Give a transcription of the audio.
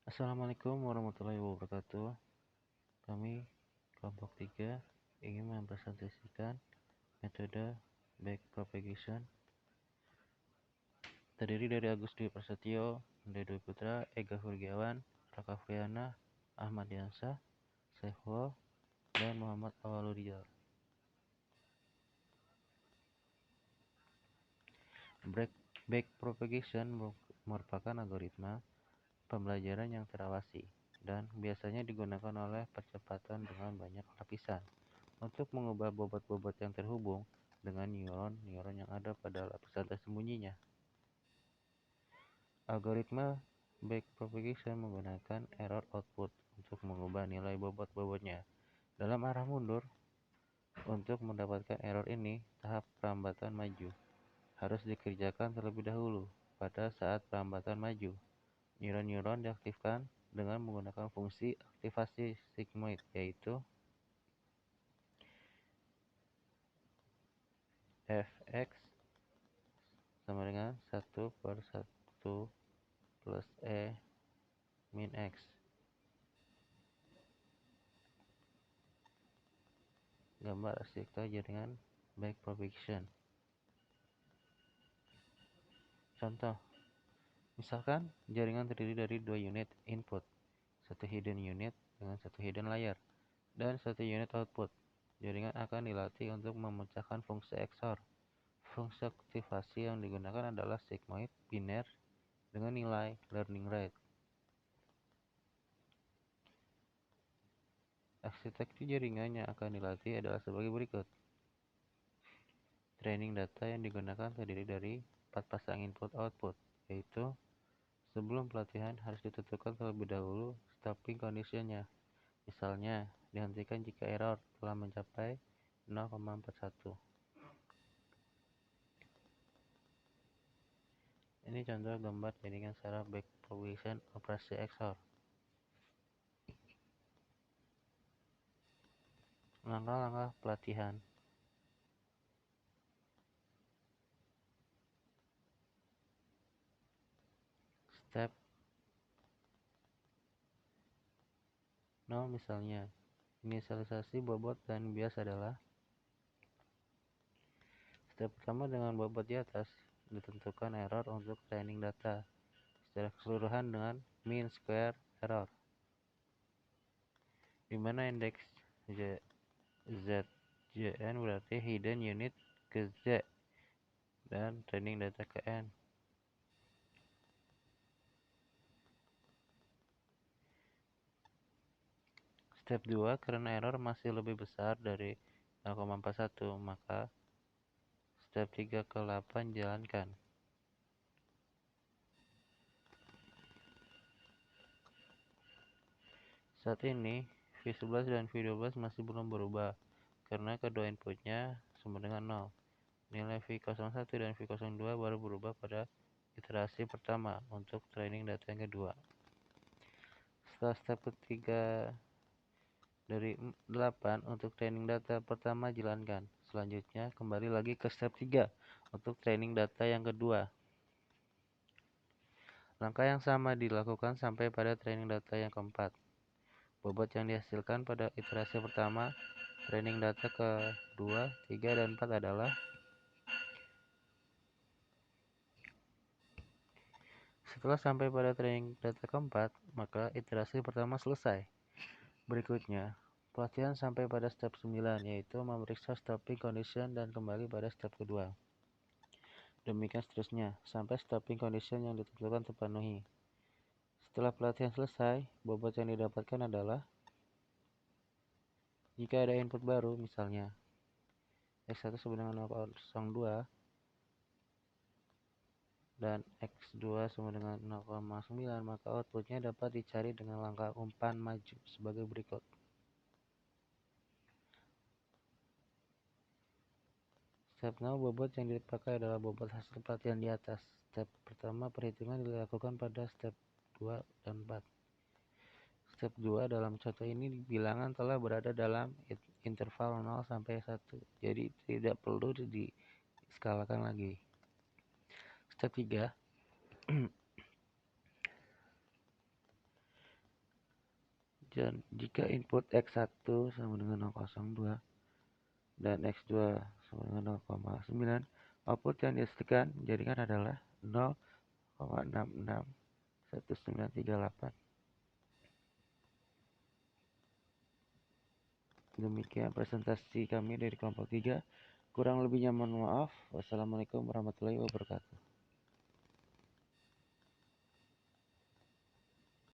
Assalamualaikum warahmatullahi wabarakatuh. Kami kelompok 3 ingin mempresentasikan metode backpropagation terdiri dari Agus Dwi Prasetyo, Dwi Putra, Ega Hurgiawan, Raka Friana, Ahmad Yansa, Saifullah, dan Muhammad Awaludiyah. Backpropagation merupakan algoritma pembelajaran yang terawasi dan biasanya digunakan oleh percepatan dengan banyak lapisan untuk mengubah bobot-bobot yang terhubung dengan neuron-neuron yang ada pada lapisan tersembunyinya. Algoritma backpropagation menggunakan error output untuk mengubah nilai bobot-bobotnya dalam arah mundur. Untuk mendapatkan error ini, tahap perambatan maju harus dikerjakan terlebih dahulu. Pada saat perambatan maju, neuron-neuron diaktifkan dengan menggunakan fungsi aktivasi sigmoid, yaitu fx sama dengan 1/1 plus E min X. Gambar arsitektur jaringan backpropagation. Contoh, misalkan jaringan terdiri dari 2 unit input, satu hidden unit dengan satu hidden layer, dan satu unit output. Jaringan akan dilatih untuk memecahkan fungsi XOR. Fungsi aktivasi yang digunakan adalah sigmoid biner dengan nilai learning rate. Arsitektur jaringan yang akan dilatih adalah sebagai berikut. Training data yang digunakan terdiri dari 4 pasang input-output, yaitu sebelum pelatihan harus ditentukan terlebih dahulu stopping condition-nya. Misalnya, dihentikan jika error telah mencapai 0,41. Ini contoh gambar jaringan secara backpropagation operasi XOR. Langkah-langkah pelatihan. Step 0 misalnya, inisialisasi bobot dan bias adalah step pertama. Dengan bobot di atas, ditentukan error untuk training data secara keseluruhan dengan mean square error, di mana indeks ZJN berarti hidden unit ke Z dan training data ke N. Step 2, karena error masih lebih besar dari 0,41, maka step 3 ke 8 jalankan. Saat ini, V11 dan V12 masih belum berubah, karena kedua inputnya sama dengan 0. Nilai V01 dan V02 baru berubah pada iterasi pertama untuk training data yang kedua. Setelah step ketiga dari 8 untuk training data pertama jalankan. Selanjutnya, kembali lagi ke step 3 untuk training data yang kedua. Langkah yang sama dilakukan sampai pada training data yang keempat. Bobot yang dihasilkan pada iterasi pertama, training data ke-2, 3, dan 4 adalah setelah sampai pada training data keempat, maka iterasi pertama selesai. Berikutnya, pelatihan sampai pada step 9, yaitu memeriksa stopping condition dan kembali pada step kedua. Demikian seterusnya, sampai stopping condition yang ditentukan terpenuhi. Setelah pelatihan selesai, bobot yang didapatkan adalah jika ada input baru, misalnya X1 sama dengan 0,02 dan X2 sama dengan 0,9, maka outputnya dapat dicari dengan langkah umpan maju sebagai berikut. Step 0, bobot yang dipakai adalah bobot hasil pelatihan di atas. Step pertama, perhitungan dilakukan pada step 2 dan 4. Step 2, dalam contoh ini bilangan telah berada dalam interval 0 sampai 1, jadi tidak perlu diskalakan lagi. Step 3, Dan jika input X1 sama dengan 0,02 dan X2 sama dengan 0,9, output yang dihasilkan jaringan adalah 0,661938. Demikian presentasi kami dari kelompok 3. Kurang lebihnya mohon maaf. Wassalamualaikum warahmatullahi wabarakatuh.